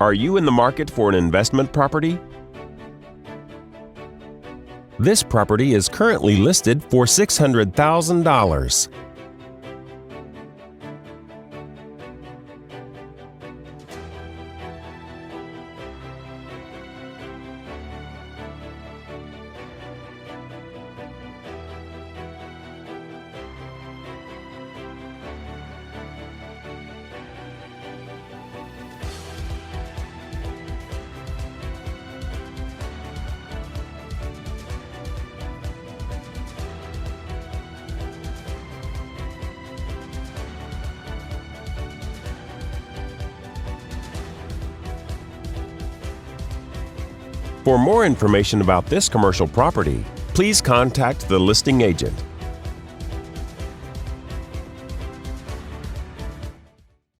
Are you in the market for an investment property? This property is currently listed for $600,000. For more information about this commercial property, please contact the listing agent.